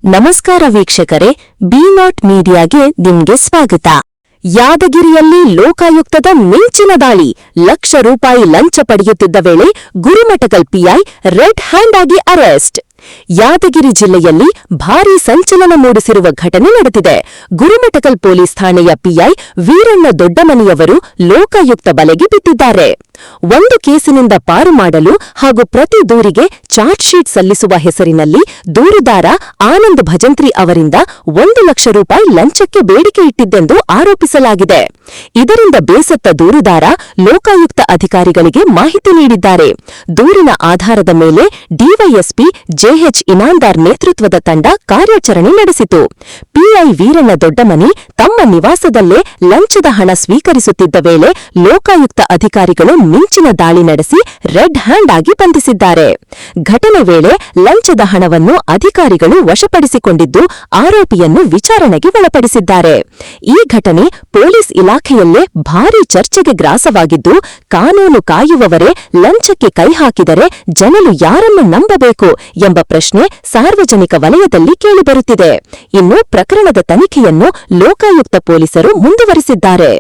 ನಮಸ್ಕಾರ ವೀಕ್ಷಕರೇ, ಬಿ-ನಾಟ್ ಮೀಡಿಯಾಗೆ ನಿಮ್ಗೆ ಸ್ವಾಗತ. ಯಾದಗಿರಿಯಲ್ಲಿ ಲೋಕಾಯುಕ್ತದ ಮಿಂಚಿನ ದಾಳಿ. ಲಕ್ಷ ರೂಪಾಯಿ ಲಂಚ ಪಡೆಯುತ್ತಿದ್ದ ವೇಳೆ ಗುರುಮಠಕಲ್ ಪಿಐ ರೆಡ್ ಹ್ಯಾಂಡ್ ಆಗಿ ಅರೆಸ್ಟ್. ಯಾದಗಿರಿ ಜಿಲ್ಲೆಯಲ್ಲಿ ಭಾರೀ ಸಂಚಲನ ಮೂಡಿಸಿರುವ ಘಟನೆ ನಡೆದಿದೆ. ಗುರುಮಠಕಲ್ ಪೊಲೀಸ್ ಠಾಣೆಯ ಪಿಐ ವೀರಣ್ಣ ದೊಡ್ಡಮನಿಯವರು ಲೋಕಾಯುಕ್ತ ಬಲೆಗೆ ಬಿದ್ದಿದ್ದಾರೆ. ಒಂದು ಕೇಸಿನಿಂದ ಪಾರು ಮಾಡಲು ಹಾಗೂ ಪ್ರತಿ ದೂರಿಗೆ ಚಾರ್ಜ್ ಶೀಟ್ ಸಲ್ಲಿಸುವ ಹೆಸರಿನಲ್ಲಿ ದೂರುದಾರ ಆನಂದ್ ಭಜಂತ್ರಿ ಅವರಿಂದ 1 ಲಕ್ಷ ರೂಪಾಯಿ ಲಂಚಕ್ಕೆ ಬೇಡಿಕೆ ಇಟ್ಟಿದ್ದೆಂದು ಆರೋಪಿಸಲಾಗಿದೆ. ಇದರಿಂದ ಬೇಸತ್ತ ದೂರುದಾರ ಲೋಕಾಯುಕ್ತ ಅಧಿಕಾರಿಗಳಿಗೆ ಮಾಹಿತಿ ನೀಡಿದ್ದಾರೆ. ದೂರಿನ ಆಧಾರದ ಮೇಲೆ ಡಿವೈಎಸ್ಪಿ ಜೆಎಚ್ ಇನಾಂದಾರ್ ನೇತೃತ್ವದ ತಂಡ ಕಾರ್ಯಾಚರಣೆ ನಡೆಸಿತು. ಪಿಐ ವೀರಣ್ಣ ದೊಡ್ಡಮನಿ ತಮ್ಮ ನಿವಾಸದಲ್ಲೇ ಲಂಚದ ಹಣ ಸ್ವೀಕರಿಸುತ್ತಿದ್ದ ವೇಳೆ ಲೋಕಾಯುಕ್ತ ಅಧಿಕಾರಿಗಳು ಮಿಂಚಿನ ದಾಳಿ ನಡೆಸಿ ರೆಡ್ ಹ್ಯಾಂಡ್ ಆಗಿ ಬಂಧಿಸಿದ್ದಾರೆ. ಘಟನೆ ವೇಳೆ ಲಂಚದ ಹಣವನ್ನು ಅಧಿಕಾರಿಗಳು ವಶಪಡಿಸಿಕೊಂಡಿದ್ದು ಆರೋಪಿಯನ್ನು ವಿಚಾರಣೆಗೆ ಒಳಪಡಿಸಿದ್ದಾರೆ. ಈ ಘಟನೆ ಪೊಲೀಸ್ ಇಲಾಖೆಯಲ್ಲೇ ಭಾರೀ ಚರ್ಚೆಗೆ ಗ್ರಾಸವಾಗಿದ್ದು, ಕಾನೂನು ಕಾಯುವವರೇ ಲಂಚಕ್ಕೆ ಕೈ ಹಾಕಿದರೆ ಜನರು ಯಾರನ್ನು ನಂಬಬೇಕು ಎಂಬ ಪ್ರಶ್ನೆ ಸಾರ್ವಜನಿಕ ವಲಯದಲ್ಲಿ ಕೇಳಿಬರುತ್ತಿದೆ. ಇನ್ನು ಪ್ರಕರಣದ ತನಿಖೆಯನ್ನು ಲೋಕಾಯುಕ್ತ ಪೊಲೀಸರು ಮುಂದುವರಿಸಿದ್ದಾರೆ.